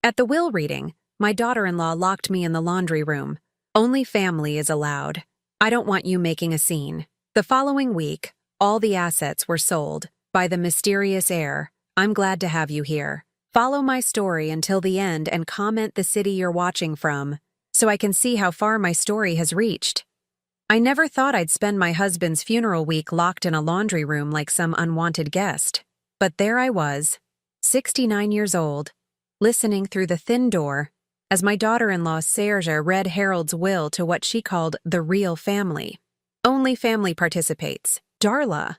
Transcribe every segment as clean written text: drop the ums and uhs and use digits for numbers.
At the will reading, my daughter-in-law locked me in the laundry room. Only family is allowed. I don't want you making a scene. The following week, all the assets were sold by the mysterious heir. I'm glad to have you here. Follow my story until the end and comment the city you're watching from, so I can see how far my story has reached. I never thought I'd spend my husband's funeral week locked in a laundry room like some unwanted guest. But there I was, 69 years old, listening through the thin door as my daughter-in-law Serge read Harold's will to what she called the real family. Only family participates. Darla.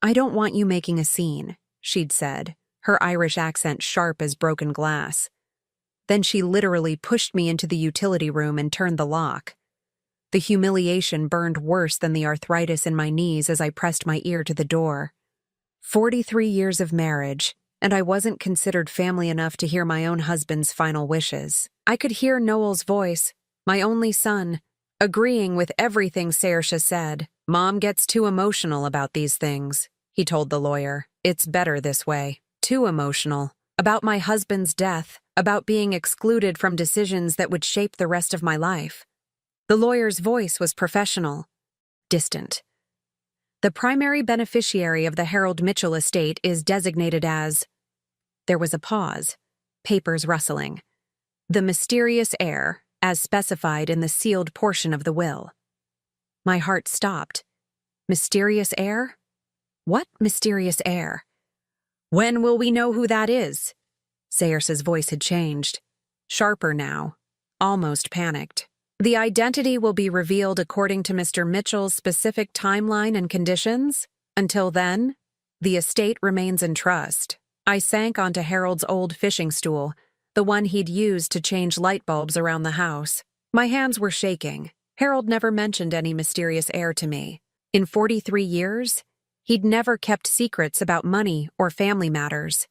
I don't want you making a scene, she'd said, her Irish accent sharp as broken glass. Then she literally pushed me into the utility room and turned the lock. The humiliation burned worse than the arthritis in my knees as I pressed my ear to the door. 43 years of marriage, and I wasn't considered family enough to hear my own husband's final wishes. I could hear Noel's voice, my only son, agreeing with everything Saoirse said. Mom gets too emotional about these things, he told the lawyer. It's better this way. Too emotional. About my husband's death, about being excluded from decisions that would shape the rest of my life. The lawyer's voice was professional, distant. The primary beneficiary of the Harold Mitchell estate is designated as... There was a pause, papers rustling. The mysterious heir, as specified in the sealed portion of the will. My heart stopped. Mysterious heir? What mysterious heir? When will we know who that is? Saoirse's voice had changed. Sharper now, almost panicked. The identity will be revealed according to Mr. Mitchell's specific timeline and conditions. Until then, the estate remains in trust. I sank onto Harold's old fishing stool, the one he'd used to change light bulbs around the house. My hands were shaking. Harold never mentioned any mysterious heir to me. In 43 years, he'd never kept secrets about money or family matters.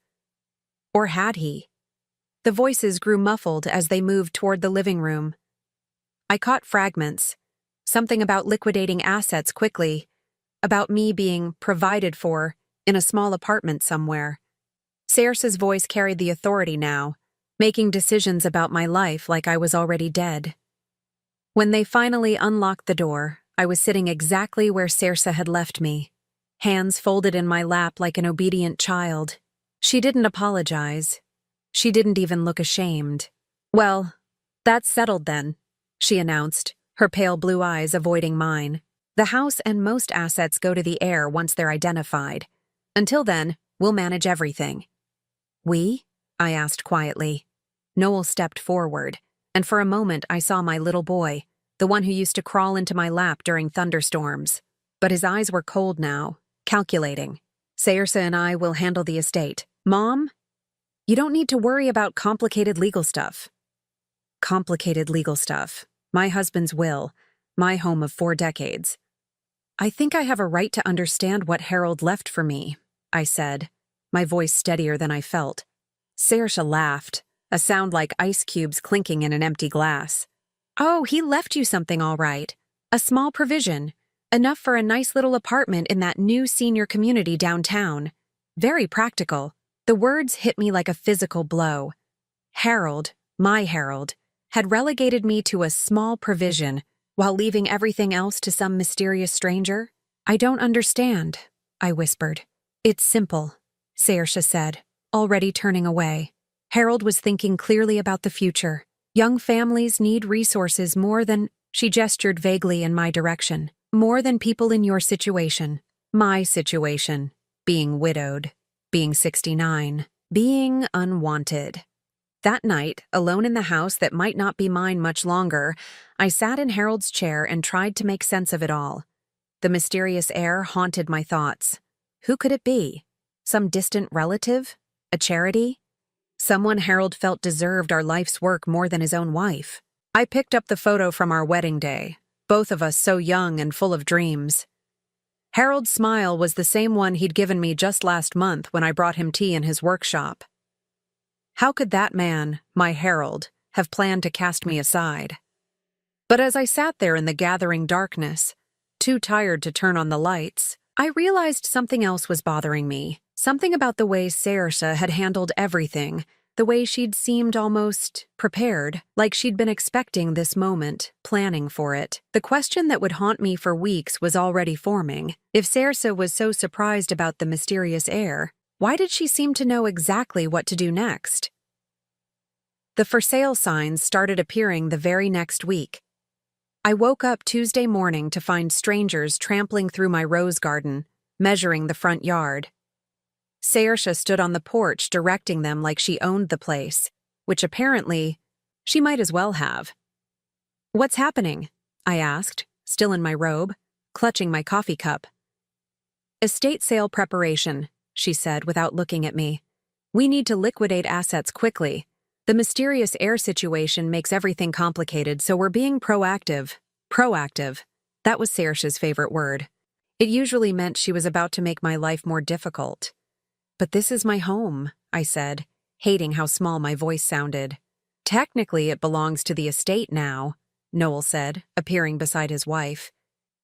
Or had he? The voices grew muffled as they moved toward the living room. I caught fragments, something about liquidating assets quickly, about me being provided for in a small apartment somewhere. Saoirse's voice carried the authority now, making decisions about my life like I was already dead. When they finally unlocked the door, I was sitting exactly where Saoirse had left me, hands folded in my lap like an obedient child. She didn't apologize. She didn't even look ashamed. Well, that's settled then, she announced, her pale blue eyes avoiding mine. The house and most assets go to the heir once they're identified. Until then, we'll manage everything. We? I asked quietly. Noel stepped forward, and for a moment I saw my little boy, the one who used to crawl into my lap during thunderstorms. But his eyes were cold now, calculating. Saoirse and I will handle the estate. Mom? You don't need to worry about complicated legal stuff. Complicated legal stuff. My husband's will. My home of 4 decades. I think I have a right to understand what Harold left for me, I said, my voice steadier than I felt. Saoirse laughed, a sound like ice cubes clinking in an empty glass. Oh, he left you something all right. A small provision. Enough for a nice little apartment in that new senior community downtown. Very practical. The words hit me like a physical blow. Harold, my Harold, had relegated me to a small provision while leaving everything else to some mysterious stranger. I don't understand, I whispered. It's simple, Saoirse said, already turning away. Harold was thinking clearly about the future. Young families need resources more than, she gestured vaguely in my direction, more than people in your situation. My situation, being widowed, being 69, being unwanted. That night, alone in the house that might not be mine much longer, I sat in Harold's chair and tried to make sense of it all. The mysterious heir haunted my thoughts. Who could it be? Some distant relative? A charity? Someone Harold felt deserved our life's work more than his own wife. I picked up the photo from our wedding day, both of us so young and full of dreams. Harold's smile was the same one he'd given me just last month when I brought him tea in his workshop. How could that man, my Harold, have planned to cast me aside? But as I sat there in the gathering darkness, too tired to turn on the lights, I realized something else was bothering me. Something about the way Saoirse had handled everything, the way she'd seemed almost prepared, like she'd been expecting this moment, planning for it. The question that would haunt me for weeks was already forming. If Saoirse was so surprised about the mysterious heir, why did she seem to know exactly what to do next? The for sale signs started appearing the very next week. I woke up Tuesday morning to find strangers trampling through my rose garden, measuring the front yard. Saoirse stood on the porch directing them like she owned the place, which apparently she might as well have. "What's happening?" I asked, still in my robe, clutching my coffee cup. "Estate sale preparation," she said without looking at me. "We need to liquidate assets quickly. The mysterious heir situation makes everything complicated, so we're being proactive." Proactive. That was Saoirse's favorite word. It usually meant she was about to make my life more difficult. "But this is my home," I said, hating how small my voice sounded. "Technically, it belongs to the estate now," Noel said, appearing beside his wife.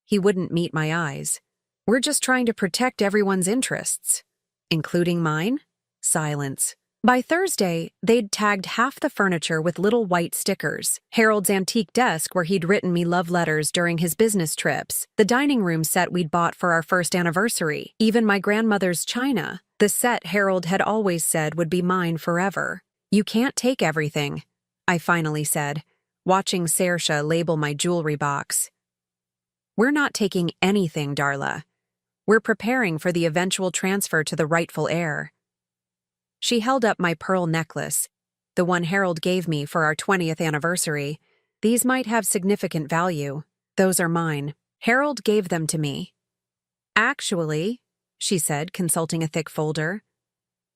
He wouldn't meet my eyes. "We're just trying to protect everyone's interests." "Including mine?" Silence. By Thursday, they'd tagged half the furniture with little white stickers. Harold's antique desk where he'd written me love letters during his business trips, the dining room set we'd bought for our first anniversary, even my grandmother's china, the set Harold had always said would be mine forever. "You can't take everything," I finally said, watching Saoirse label my jewelry box. "We're not taking anything, Darla. We're preparing for the eventual transfer to the rightful heir." She held up my pearl necklace, the one Harold gave me for our 20th anniversary. "These might have significant value. Those are mine. Harold gave them to me." "Actually," she said, consulting a thick folder,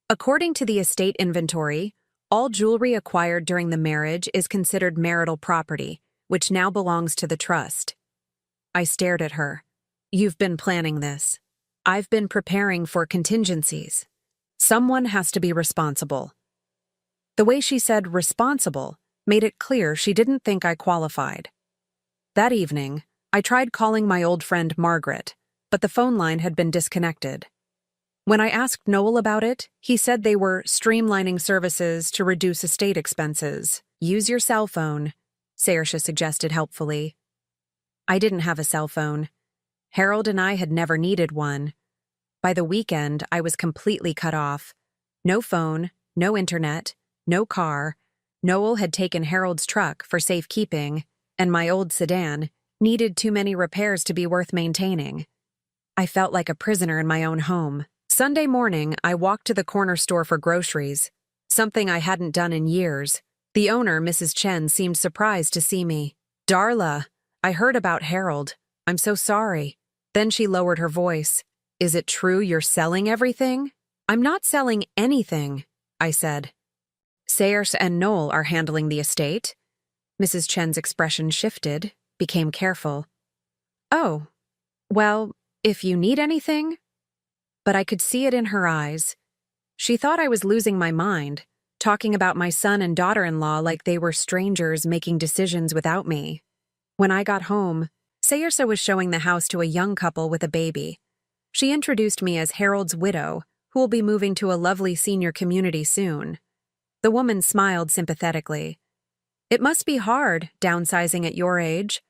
"according to the estate inventory, all jewelry acquired during the marriage is considered marital property, which now belongs to the trust." I stared at her. "You've been planning this." "I've been preparing for contingencies. Someone has to be responsible." The way she said responsible made it clear she didn't think I qualified. That evening, I tried calling my old friend Margaret, but the phone line had been disconnected. When I asked Noel about it, he said they were streamlining services to reduce estate expenses. "Use your cell phone," Saoirse suggested helpfully. I didn't have a cell phone. Harold and I had never needed one. By the weekend, I was completely cut off. No phone, no internet, no car. Noel had taken Harold's truck for safekeeping, and my old sedan needed too many repairs to be worth maintaining. I felt like a prisoner in my own home. Sunday morning, I walked to the corner store for groceries, something I hadn't done in years. The owner, Mrs. Chen, seemed surprised to see me. "Darla, I heard about Harold. I'm so sorry." Then she lowered her voice. "Is it true you're selling everything?" "I'm not selling anything," I said. "Saoirse and Noel are handling the estate." Mrs. Chen's expression shifted, became careful. "Oh, well, if you need anything." But I could see it in her eyes. She thought I was losing my mind, talking about my son and daughter-in-law like they were strangers making decisions without me. When I got home, Saoirse was showing the house to a young couple with a baby. She introduced me as Harold's widow, who will be moving to a lovely senior community soon. The woman smiled sympathetically. "It must be hard, downsizing at your age."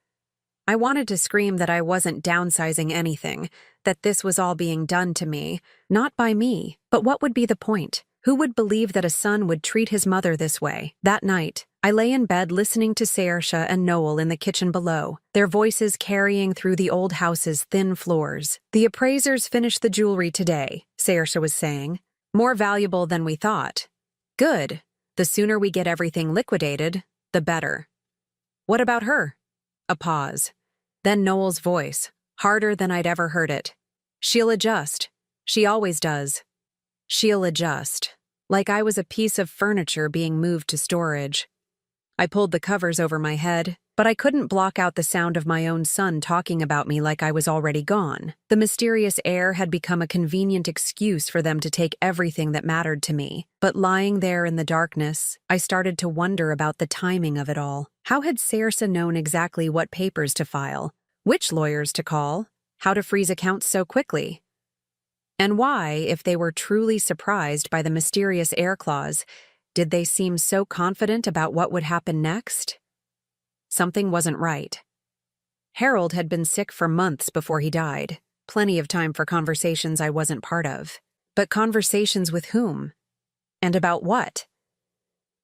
I wanted to scream that I wasn't downsizing anything, that this was all being done to me, not by me. But what would be the point? Who would believe that a son would treat his mother this way? That night, I lay in bed listening to Saoirse and Noel in the kitchen below, their voices carrying through the old house's thin floors. "The appraisers finished the jewelry today," Saoirse was saying. "More valuable than we thought." "Good. The sooner we get everything liquidated, the better." "What about her?" A pause. Then Noel's voice, harder than I'd ever heard it. "She'll adjust. She always does." She'll adjust. Like I was a piece of furniture being moved to storage. I pulled the covers over my head, but I couldn't block out the sound of my own son talking about me like I was already gone. The mysterious heir had become a convenient excuse for them to take everything that mattered to me. But lying there in the darkness, I started to wonder about the timing of it all. How had Saoirse known exactly what papers to file, which lawyers to call, how to freeze accounts so quickly? And why, if they were truly surprised by the mysterious heir clause, Did they seem so confident about what would happen next? Something wasn't right. Harold had been sick for months before he died. Plenty of time for conversations I wasn't part of. But conversations with whom? And about what?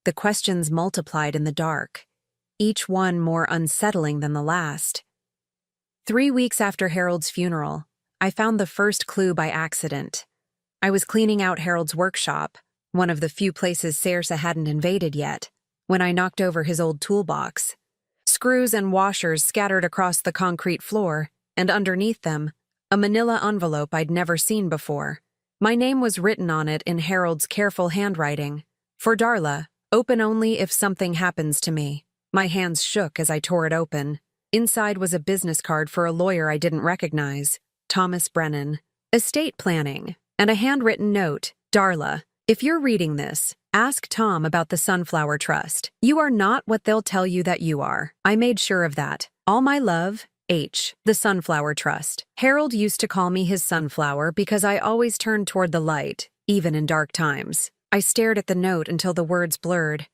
The questions multiplied in the dark, each one more unsettling than the last. 3 weeks after Harold's funeral, I found the first clue by accident. I was cleaning out Harold's workshop, one of the few places Saoirse hadn't invaded yet, when I knocked over his old toolbox. Screws and washers scattered across the concrete floor, and underneath them, a manila envelope I'd never seen before. My name was written on it in Harold's careful handwriting. For Darla, open only if something happens to me. My hands shook as I tore it open. Inside was a business card for a lawyer I didn't recognize, Thomas Brennan. Estate planning, and a handwritten note. Darla, if you're reading this, ask Tom about the Sunflower Trust. You are not what they'll tell you that you are. I made sure of that. All my love, H. The Sunflower Trust. Harold used to call me his sunflower because I always turned toward the light, even in dark times. I stared at the note until the words blurred.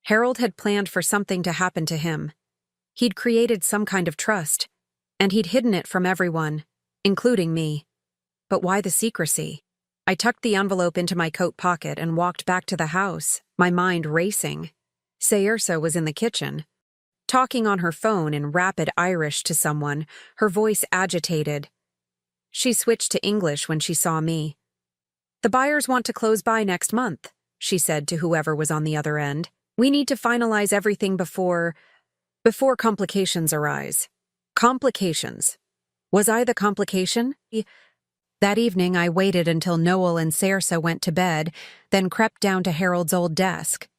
Harold had planned for something to happen to him. He'd created some kind of trust, and he'd hidden it from everyone, including me. But why the secrecy? I tucked the envelope into my coat pocket and walked back to the house, my mind racing. Saoirse was in the kitchen, talking on her phone in rapid Irish to someone, her voice agitated. She switched to English when she saw me. "The buyers want to close by next month," she said to whoever was on the other end. "We need to finalize everything before complications arise." Complications. Was I the complication? That evening, I waited until Noel and Saoirse went to bed, then crept down to Harold's old desk.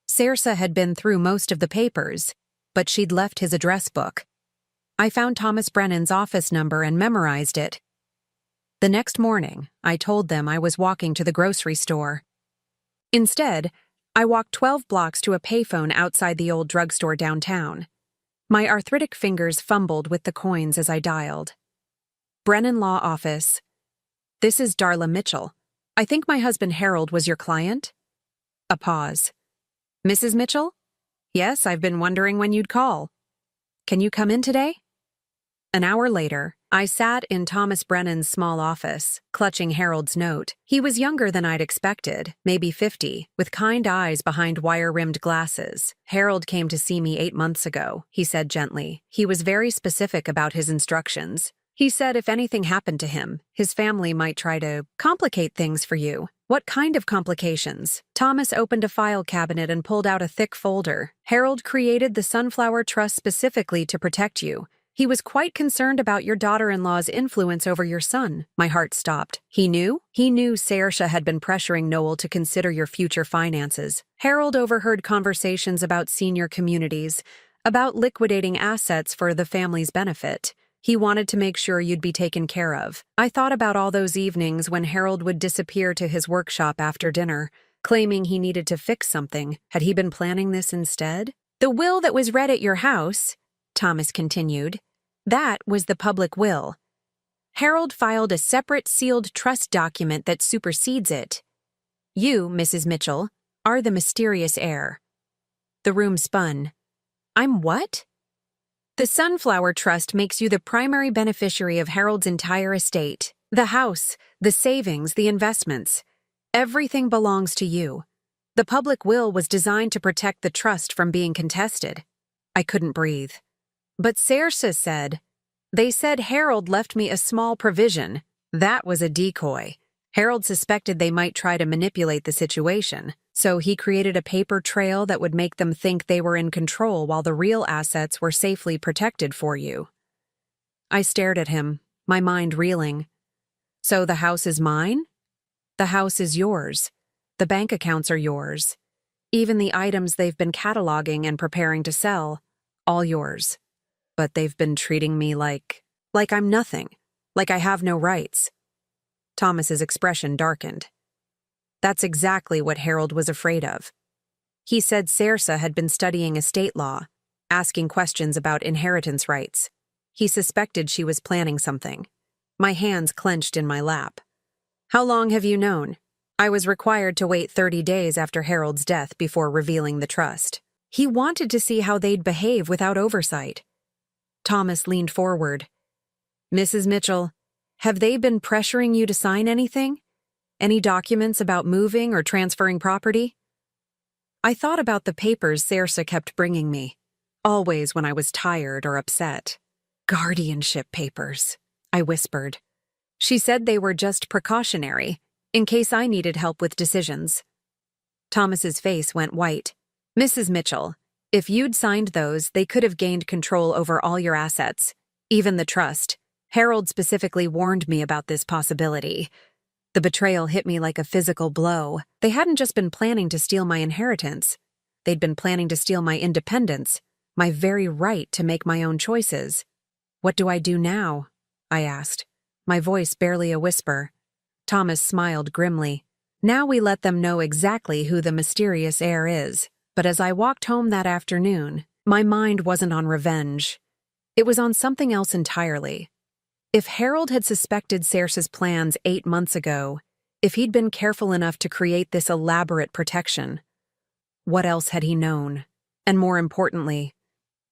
Saoirse had been through most of the papers, but she'd left his address book. I found Thomas Brennan's office number and memorized it. The next morning, I told them I was walking to the grocery store. Instead, I walked 12 blocks to a payphone outside the old drugstore downtown. My arthritic fingers fumbled with the coins as I dialed. Brennan Law Office. This is Darla Mitchell. I think my husband Harold was your client? A pause. Mrs. Mitchell? Yes, I've been wondering when you'd call. Can you come in today? An hour later, I sat in Thomas Brennan's small office, clutching Harold's note. He was younger than I'd expected, maybe 50, with kind eyes behind wire-rimmed glasses. "Harold came to see me 8 months ago," he said gently. He was very specific about his instructions. He said if anything happened to him, his family might try to complicate things for you. What kind of complications? Thomas opened a file cabinet and pulled out a thick folder. Harold created the Sunflower Trust specifically to protect you. He was quite concerned about your daughter-in-law's influence over your son. My heart stopped. He knew? He knew Saoirse had been pressuring Noel to consider your future finances. Harold overheard conversations about senior communities, about liquidating assets for the family's benefit. He wanted to make sure you'd be taken care of. I thought about all those evenings when Harold would disappear to his workshop after dinner, claiming he needed to fix something. Had he been planning this instead? The will that was read at your house, Thomas continued, that was the public will. Harold filed a separate sealed trust document that supersedes it. You, Mrs. Mitchell, are the mysterious heir. The room spun. I'm what? The Sunflower Trust makes you the primary beneficiary of Harold's entire estate. The house, the savings, the investments. Everything belongs to you. The public will was designed to protect the trust from being contested. I couldn't breathe. But Saoirse said, they said Harold left me a small provision. That was a decoy. Harold suspected they might try to manipulate the situation, so he created a paper trail that would make them think they were in control while the real assets were safely protected for you. I stared at him, my mind reeling. So the house is mine? The house is yours. The bank accounts are yours. Even the items they've been cataloging and preparing to sell, all yours. But they've been treating me like I'm nothing, like I have no rights. Thomas's expression darkened. That's exactly what Harold was afraid of. He said Saoirse had been studying estate law, asking questions about inheritance rights. He suspected she was planning something. My hands clenched in my lap. How long have you known? I was required to wait 30 days after Harold's death before revealing the trust. He wanted to see how they'd behave without oversight. Thomas leaned forward. Mrs. Mitchell, have they been pressuring you to sign anything? Any documents about moving or transferring property? I thought about the papers Saoirse kept bringing me, always when I was tired or upset. Guardianship papers, I whispered. She said they were just precautionary, in case I needed help with decisions. Thomas's face went white. Mrs. Mitchell, if you'd signed those, they could have gained control over all your assets, even the trust. Harold specifically warned me about this possibility. The betrayal hit me like a physical blow. They hadn't just been planning to steal my inheritance. They'd been planning to steal my independence, my very right to make my own choices. What do I do now? I asked, my voice barely a whisper. Thomas smiled grimly. Now we let them know exactly who the mysterious heir is. But as I walked home that afternoon, my mind wasn't on revenge. It was on something else entirely. If Harold had suspected Saoirse's plans 8 months ago, if he'd been careful enough to create this elaborate protection, what else had he known? And more importantly,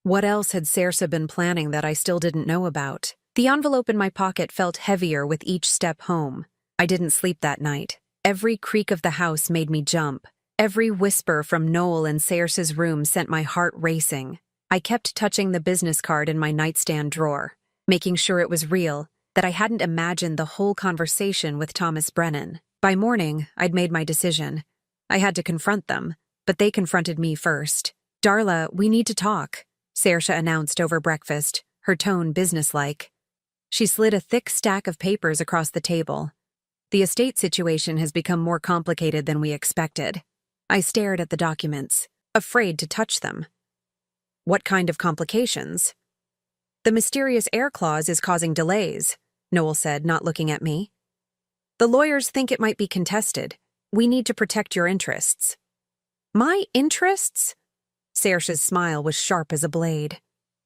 what else had Saoirse been planning that I still didn't know about? The envelope in my pocket felt heavier with each step home. I didn't sleep that night. Every creak of the house made me jump. Every whisper from Noel in Saoirse's room sent my heart racing. I kept touching the business card in my nightstand drawer, making sure it was real, that I hadn't imagined the whole conversation with Thomas Brennan. By morning, I'd made my decision. I had to confront them, but they confronted me first. Darla, we need to talk, Saoirse announced over breakfast, her tone businesslike. She slid a thick stack of papers across the table. The estate situation has become more complicated than we expected. I stared at the documents, afraid to touch them. What kind of complications? The mysterious heir clause is causing delays, Noel said, not looking at me. The lawyers think it might be contested. We need to protect your interests. My interests? Saoirse's smile was sharp as a blade.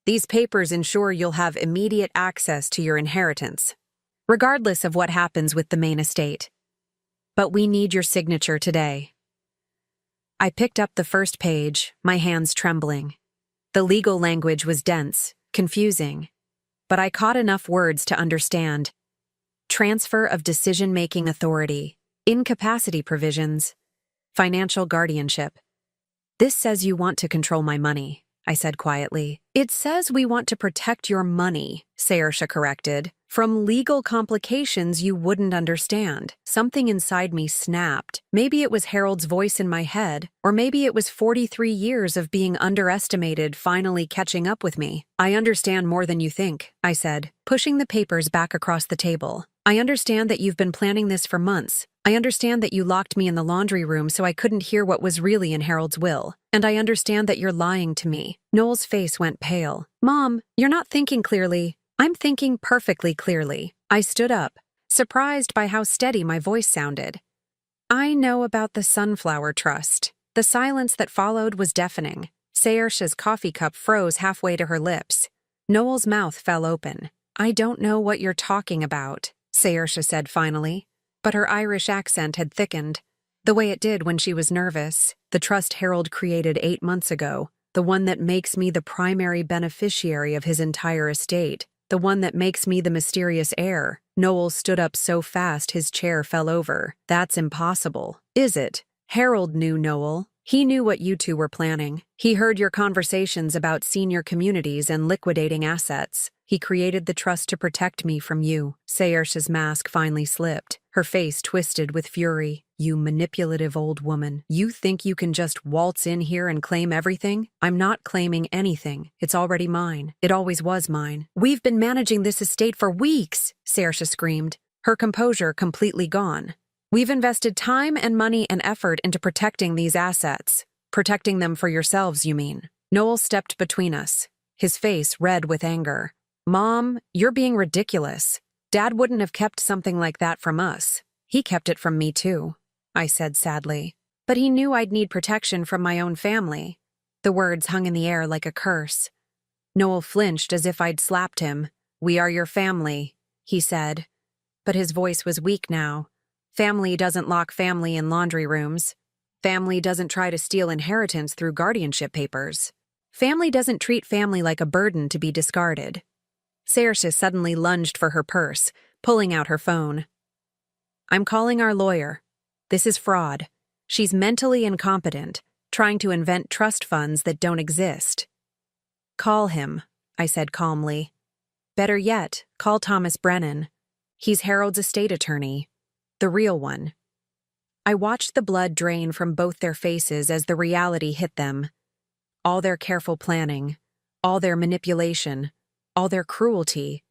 These papers ensure you'll have immediate access to your inheritance, regardless of what happens with the main estate. But we need your signature today. I picked up the first page, my hands trembling. The legal language was dense, confusing, but I caught enough words to understand. Transfer of decision-making authority, incapacity provisions, financial guardianship. This says you want to control my money, I said quietly. It says we want to protect your money, Saoirse corrected, from legal complications you wouldn't understand. Something inside me snapped. Maybe it was Harold's voice in my head, or maybe it was 43 years of being underestimated finally catching up with me. I understand more than you think, I said, pushing the papers back across the table. I understand that you've been planning this for months. I understand that you locked me in the laundry room so I couldn't hear what was really in Harold's will. And I understand that you're lying to me. Noel's face went pale. Mom, you're not thinking clearly. I'm thinking perfectly clearly. I stood up, surprised by how steady my voice sounded. I know about the Sunflower Trust. The silence that followed was deafening. Saoirse's coffee cup froze halfway to her lips. Noel's mouth fell open. I don't know what you're talking about, Saoirse said finally, but her Irish accent had thickened, the way it did when she was nervous. The trust Harold created 8 months ago, the one that makes me the primary beneficiary of his entire estate, the one that makes me the mysterious heir. Noel stood up so fast his chair fell over. That's impossible. Is it? Harold knew Noel. He knew what you two were planning. He heard your conversations about senior communities and liquidating assets. He created the trust to protect me from you. Saoirse's mask finally slipped. Her face twisted with fury. You manipulative old woman. You think you can just waltz in here and claim everything? I'm not claiming anything. It's already mine. It always was mine. We've been managing this estate for weeks, Saoirse screamed, her composure completely gone. We've invested time and money and effort into protecting these assets. Protecting them for yourselves, you mean? Noel stepped between us, his face red with anger. Mom, you're being ridiculous. Dad wouldn't have kept something like that from us. He kept it from me too, I said sadly. But he knew I'd need protection from my own family. The words hung in the air like a curse. Noel flinched as if I'd slapped him. We are your family, he said. But his voice was weak now. Family doesn't lock family in laundry rooms. Family doesn't try to steal inheritance through guardianship papers. Family doesn't treat family like a burden to be discarded. Saoirse suddenly lunged for her purse, pulling out her phone. I'm calling our lawyer. This is fraud. She's mentally incompetent, trying to invent trust funds that don't exist. Call him, I said calmly. Better yet, call Thomas Brennan. He's Harold's estate attorney. The real one. I watched the blood drain from both their faces as the reality hit them. All their careful planning, all their manipulation, all their cruelty.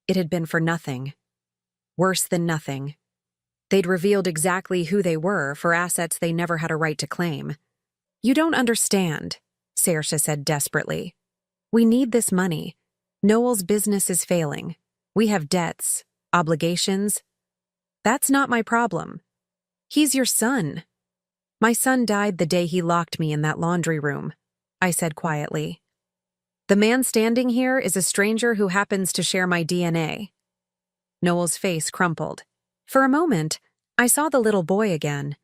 It had been for nothing. Worse than nothing. They'd revealed exactly who they were for assets they never had a right to claim. You don't understand, Saoirse said desperately. We need this money. Noel's business is failing. We have debts, obligations. That's not my problem. He's your son. My son died the day he locked me in that laundry room, I said quietly. The man standing here is a stranger who happens to share my DNA. Noel's face crumpled. For a moment, I saw the little boy again,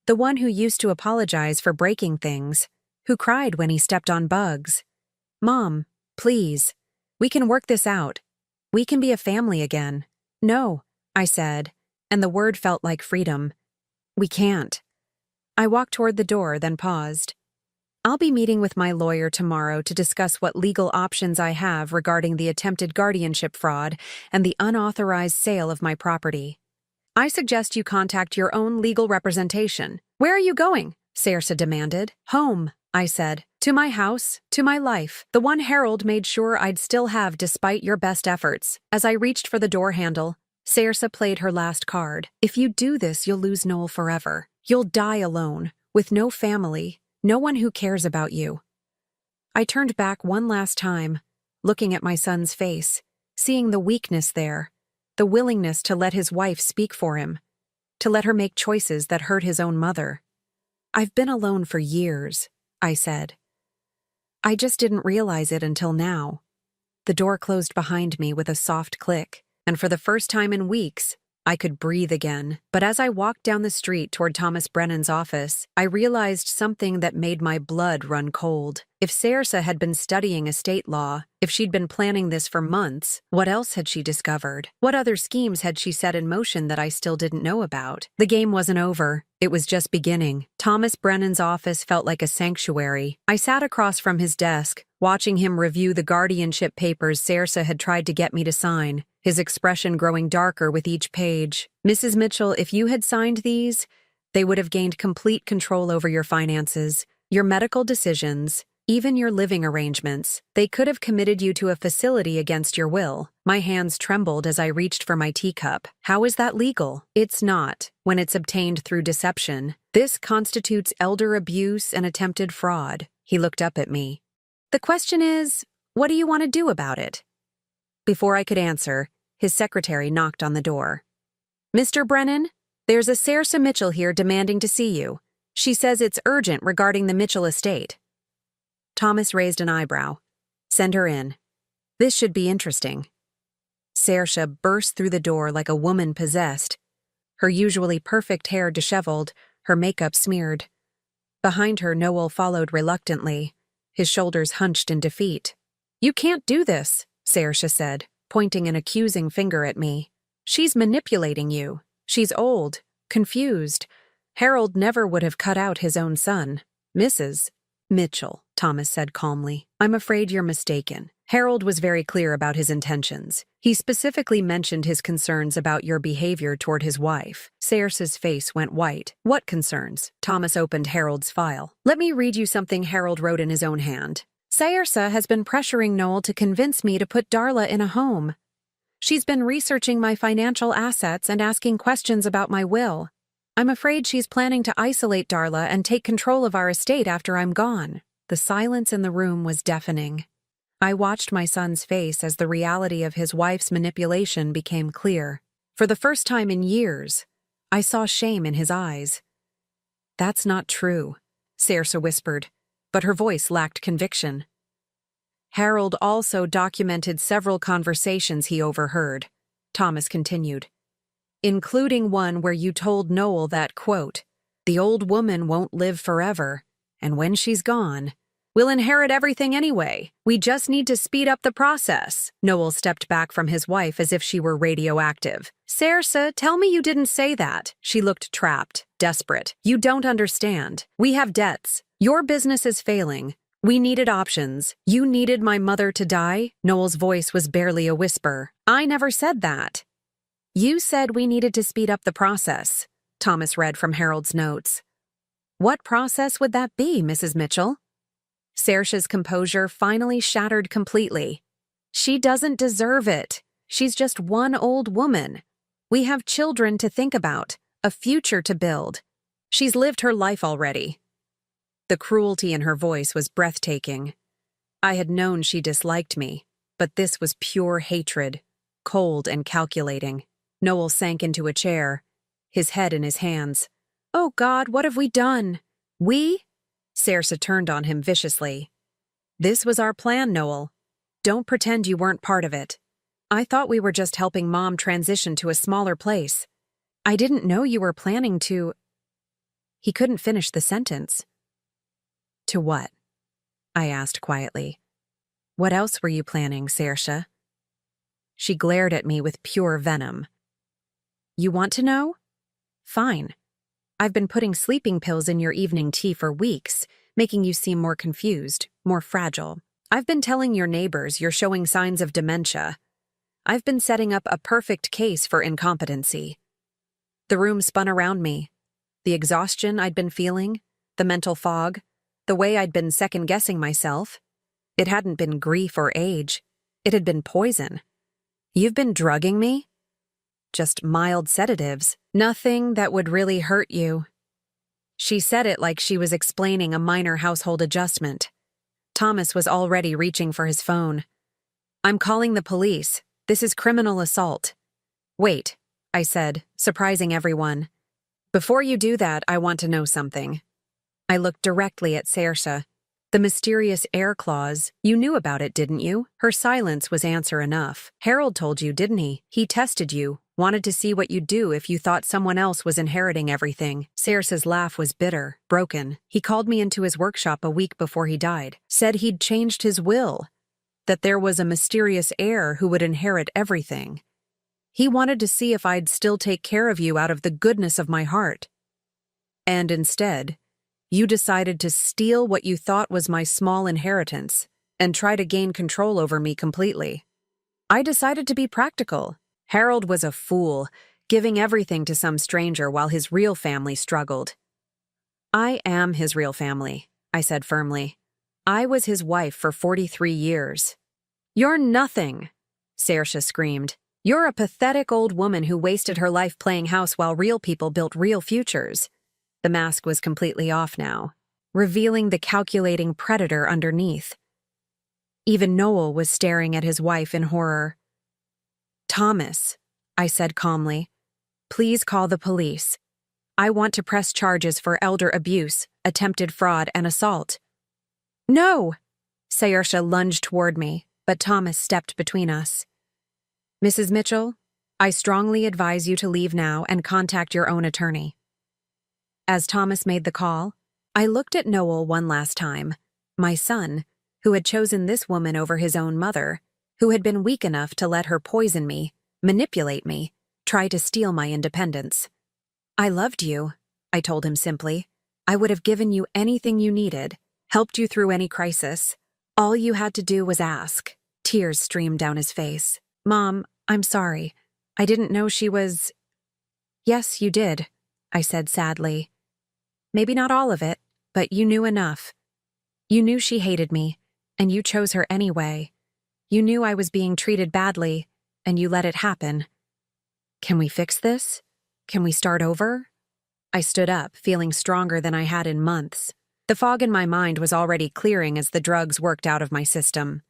the one who used to apologize for breaking things, who cried when he stepped on bugs. Mom, please, we can work this out. We can be a family again. No, I said, and the word felt like freedom. We can't. I walked toward the door, then paused. I'll be meeting with my lawyer tomorrow to discuss what legal options I have regarding the attempted guardianship fraud and the unauthorized sale of my property. I suggest you contact your own legal representation. Where are you going? Saoirse demanded. Home, I said. To my house, to my life, the one Harold made sure I'd still have despite your best efforts. As I reached for the door handle, Saoirse played her last card. If you do this, you'll lose Noel forever. You'll die alone, with no family, no one who cares about you. I turned back one last time, looking at my son's face, seeing the weakness there, the willingness to let his wife speak for him, to let her make choices that hurt his own mother. I've been alone for years, I said. I just didn't realize it until now. The door closed behind me with a soft click, and for the first time in weeks, I could breathe again. But as I walked down the street toward Thomas Brennan's office, I realized something that made my blood run cold. If Saoirse had been studying estate law, if she'd been planning this for months, what else had she discovered? What other schemes had she set in motion that I still didn't know about? The game wasn't over. It was just beginning. Thomas Brennan's office felt like a sanctuary. I sat across from his desk, watching him review the guardianship papers Saoirse had tried to get me to sign, his expression growing darker with each page. Mrs. Mitchell, if you had signed these, they would have gained complete control over your finances, your medical decisions, even your living arrangements. They could have committed you to a facility against your will. My hands trembled as I reached for my teacup. How is that legal? It's not, when it's obtained through deception. This constitutes elder abuse and attempted fraud. He looked up at me. The question is, what do you want to do about it? Before I could answer, his secretary knocked on the door. Mr. Brennan, there's a Saoirse Mitchell here demanding to see you. She says it's urgent regarding the Mitchell estate. Thomas raised an eyebrow. Send her in. This should be interesting. Saoirse burst through the door like a woman possessed, her usually perfect hair disheveled, her makeup smeared. Behind her, Noel followed reluctantly, his shoulders hunched in defeat. You can't do this, Saoirse said, pointing an accusing finger at me. She's manipulating you. She's old, confused. Harold never would have cut out his own son. Mrs. Mitchell, Thomas said calmly. I'm afraid you're mistaken. Harold was very clear about his intentions. He specifically mentioned his concerns about your behavior toward his wife. Saoirse's face went white. What concerns? Thomas opened Harold's file. Let me read you something Harold wrote in his own hand. Saoirse has been pressuring Noel to convince me to put Darla in a home. She's been researching my financial assets and asking questions about my will. I'm afraid she's planning to isolate Darla and take control of our estate after I'm gone. The silence in the room was deafening. I watched my son's face as the reality of his wife's manipulation became clear. For the first time in years, I saw shame in his eyes. That's not true, Saoirse whispered, but her voice lacked conviction. Harold also documented several conversations he overheard. Thomas continued. including one where you told Noel that, quote, "The old woman won't live forever, and when she's gone, we'll inherit everything anyway. We just need to speed up the process." Noel stepped back from his wife as if she were radioactive. "Saoirse, tell me you didn't say that." She looked trapped, desperate. "You don't understand. We have debts. Your business is failing. We needed options. You needed my mother to die?" Noel's voice was barely a whisper. "I never said that." "You said we needed to speed up the process," Thomas read from Harold's notes. "What process would that be, Mrs. Mitchell?" Saoirse's composure finally shattered completely. "She doesn't deserve it. She's just one old woman. We have children to think about, a future to build. She's lived her life already." The cruelty in her voice was breathtaking. I had known she disliked me, but this was pure hatred, cold and calculating. Noel sank into a chair, his head in his hands. "Oh God, what have we done?" "We?" Saoirse turned on him viciously. "This was our plan, Noel. Don't pretend you weren't part of it. I thought we were just helping Mom transition to a smaller place. I didn't know you were planning to—" He couldn't finish the sentence. "To what?" I asked quietly. "What else were you planning, Saoirse?" She glared at me with pure venom. "You want to know? Fine. I've been putting sleeping pills in your evening tea for weeks, making you seem more confused, more fragile. I've been telling your neighbors you're showing signs of dementia. I've been setting up a perfect case for incompetency." The room spun around me. The exhaustion I'd been feeling, the mental fog, the way I'd been second-guessing myself. It hadn't been grief or age. It had been poison. "You've been drugging me?" "Just mild sedatives. Nothing that would really hurt you." She said it like she was explaining a minor household adjustment. Thomas was already reaching for his phone. "I'm calling the police. This is criminal assault." "Wait," I said, surprising everyone. "Before you do that, I want to know something." I looked directly at Saoirse. "The mysterious air clause, you knew about it, didn't you?" Her silence was answer enough. "Harold told you, didn't he? He tested you, wanted to see what you'd do if you thought someone else was inheriting everything." Saoirse's laugh was bitter, broken. "He called me into his workshop a week before he died. Said he'd changed his will. That there was a mysterious heir who would inherit everything. He wanted to see if I'd still take care of you out of the goodness of my heart. And instead, you decided to steal what you thought was my small inheritance and try to gain control over me completely. I decided to be practical. Harold was a fool, giving everything to some stranger while his real family struggled." "I am his real family," I said firmly. "I was his wife for 43 years. "You're nothing," Saoirse screamed. "You're a pathetic old woman who wasted her life playing house while real people built real futures." The mask was completely off now, revealing the calculating predator underneath. Even Noel was staring at his wife in horror. "Thomas," I said calmly, "please call the police. I want to press charges for elder abuse, attempted fraud, and assault." "No!" Saoirse lunged toward me, but Thomas stepped between us. "Mrs. Mitchell, I strongly advise you to leave now and contact your own attorney." As Thomas made the call, I looked at Noel one last time, my son, who had chosen this woman over his own mother, who had been weak enough to let her poison me, manipulate me, try to steal my independence. "I loved you," I told him simply. "I would have given you anything you needed, helped you through any crisis. All you had to do was ask." Tears streamed down his face. "Mom, I'm sorry. I didn't know she was—" "Yes, you did," I said sadly. "Maybe not all of it, but you knew enough. You knew she hated me, and you chose her anyway. You knew I was being treated badly, and you let it happen. Can we fix this? Can we start over?" I stood up, feeling stronger than I had in months. The fog in my mind was already clearing as the drugs worked out of my system.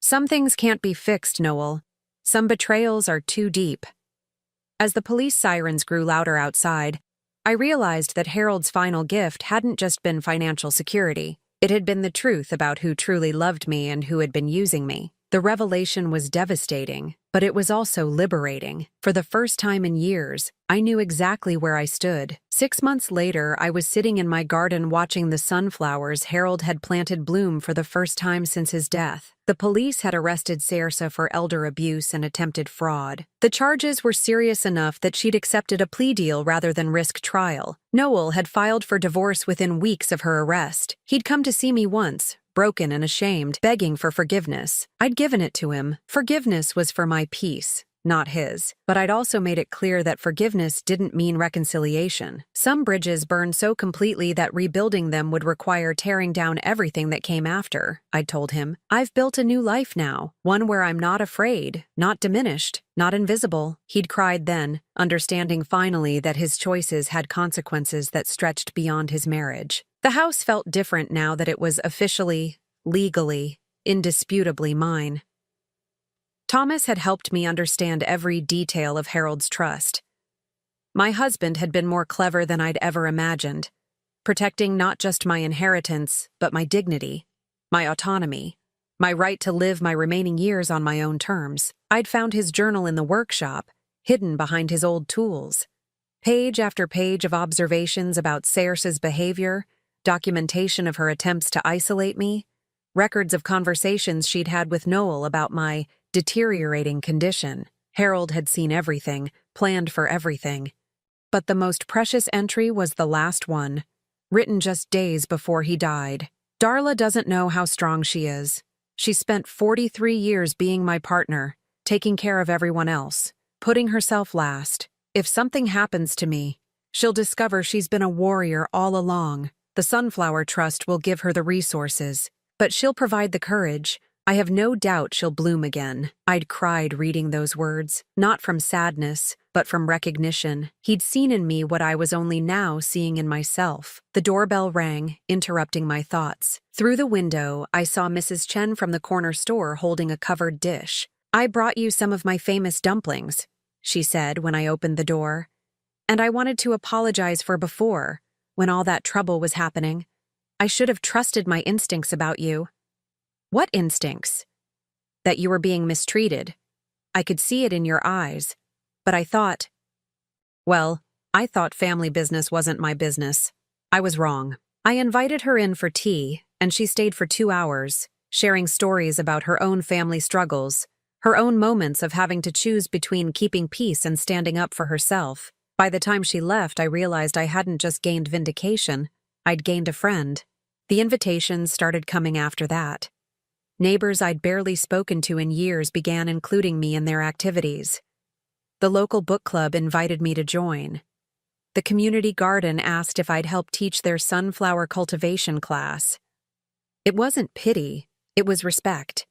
"Some things can't be fixed, Noel. Some betrayals are too deep." As the police sirens grew louder outside, I realized that Harold's final gift hadn't just been financial security. It had been the truth about who truly loved me and who had been using me. The revelation was devastating, but it was also liberating. For the first time in years, I knew exactly where I stood. 6 months later, I was sitting in my garden watching the sunflowers Harold had planted bloom for the first time since his death. The police had arrested Saoirse for elder abuse and attempted fraud. The charges were serious enough that she'd accepted a plea deal rather than risk trial. Noel had filed for divorce within weeks of her arrest. He'd come to see me once, broken and ashamed, begging for forgiveness. I'd given it to him. Forgiveness was for my peace, not his. But I'd also made it clear that forgiveness didn't mean reconciliation. Some bridges burned so completely that rebuilding them would require tearing down everything that came after, I'd told him. I've built a new life now, one where I'm not afraid, not diminished, not invisible. He'd cried then, understanding finally that his choices had consequences that stretched beyond his marriage. The house felt different now that it was officially, legally, indisputably mine. Thomas had helped me understand every detail of Harold's trust. My husband had been more clever than I'd ever imagined, protecting not just my inheritance, but my dignity, my autonomy, my right to live my remaining years on my own terms. I'd found his journal in the workshop, hidden behind his old tools. Page after page of observations about Saoirse's behavior, documentation of her attempts to isolate me, records of conversations she'd had with Noel about my deteriorating condition. Harold had seen everything, planned for everything. But the most precious entry was the last one, written just days before he died. Darla doesn't know how strong she is. She spent 43 years being my partner, taking care of everyone else, putting herself last. If something happens to me, she'll discover she's been a warrior all along. The Sunflower Trust will give her the resources, but she'll provide the courage. I have no doubt she'll bloom again. I'd cried reading those words, not from sadness, but from recognition. He'd seen in me what I was only now seeing in myself. The doorbell rang, interrupting my thoughts. Through the window, I saw Mrs. Chen from the corner store holding a covered dish. "I brought you some of my famous dumplings," she said when I opened the door. "And I wanted to apologize for before, when all that trouble was happening. I should have trusted my instincts about you." "What instincts?" "That you were being mistreated. I could see it in your eyes. But I thought family business wasn't my business. I was wrong." I invited her in for tea, and she stayed for 2 hours, sharing stories about her own family struggles, her own moments of having to choose between keeping peace and standing up for herself. By the time she left, I realized I hadn't just gained vindication, I'd gained a friend. The invitations started coming after that. Neighbors I'd barely spoken to in years began including me in their activities. The local book club invited me to join. The community garden asked if I'd help teach their sunflower cultivation class. It wasn't pity, it was respect.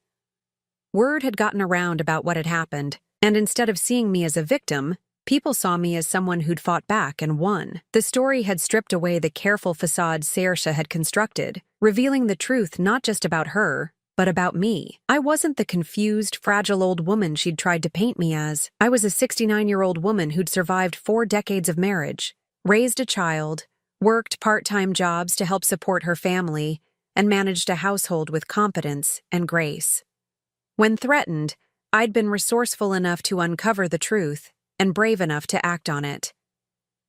Word had gotten around about what had happened, and instead of seeing me as a victim, people saw me as someone who'd fought back and won. The story had stripped away the careful facade Saoirse had constructed, revealing the truth not just about her, but about me. I wasn't the confused, fragile old woman she'd tried to paint me as. I was a 69-year-old woman who'd survived 4 decades of marriage, raised a child, worked part-time jobs to help support her family, and managed a household with competence and grace. When threatened, I'd been resourceful enough to uncover the truth and brave enough to act on it.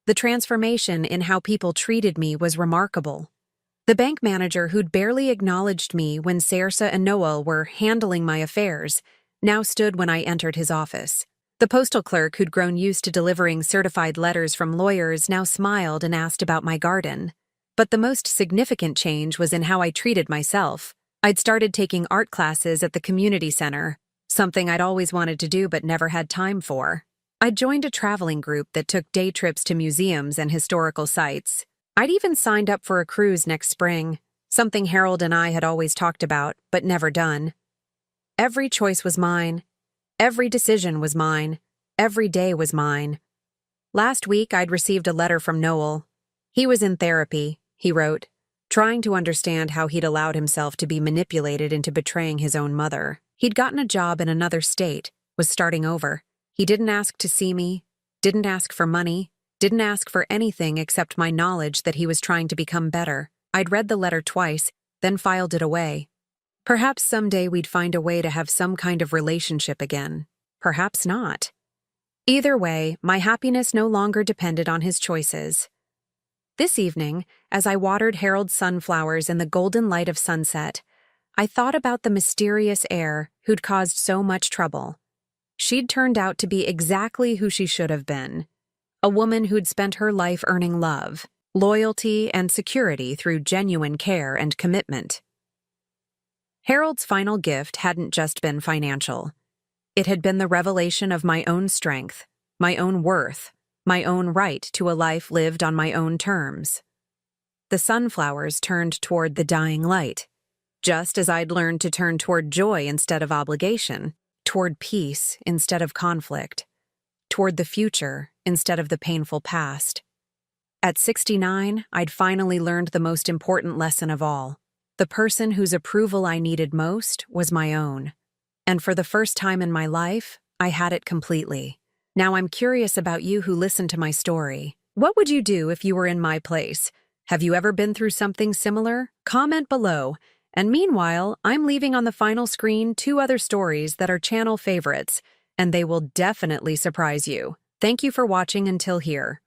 The transformation in how people treated me was remarkable. The bank manager who'd barely acknowledged me when Saoirse and Noel were handling my affairs now stood when I entered his office. The postal clerk who'd grown used to delivering certified letters from lawyers now smiled and asked about my garden. But the most significant change was in how I treated myself. I'd started taking art classes at the community center, something I'd always wanted to do but never had time for. I'd joined a traveling group that took day trips to museums and historical sites. I'd even signed up for a cruise next spring, something Harold and I had always talked about, but never done. Every choice was mine. Every decision was mine. Every day was mine. Last week, I'd received a letter from Noel. He was in therapy, he wrote, trying to understand how he'd allowed himself to be manipulated into betraying his own mother. He'd gotten a job in another state, was starting over. He didn't ask to see me, didn't ask for money, didn't ask for anything except my knowledge that he was trying to become better. I'd read the letter twice, then filed it away. Perhaps someday we'd find a way to have some kind of relationship again. Perhaps not. Either way, my happiness no longer depended on his choices. This evening, as I watered Harold's sunflowers in the golden light of sunset, I thought about the mysterious heir who'd caused so much trouble. She'd turned out to be exactly who she should have been. A woman who'd spent her life earning love, loyalty, and security through genuine care and commitment. Harold's final gift hadn't just been financial. It had been the revelation of my own strength, my own worth, my own right to a life lived on my own terms. The sunflowers turned toward the dying light, just as I'd learned to turn toward joy instead of obligation, toward peace instead of conflict, toward the future instead of the painful past. At 69, I'd finally learned the most important lesson of all. The person whose approval I needed most was my own. And for the first time in my life, I had it completely. Now I'm curious about you who listened to my story. What would you do if you were in my place? Have you ever been through something similar? Comment below. And meanwhile, I'm leaving on the final screen 2 other stories that are channel favorites, and they will definitely surprise you. Thank you for watching until here.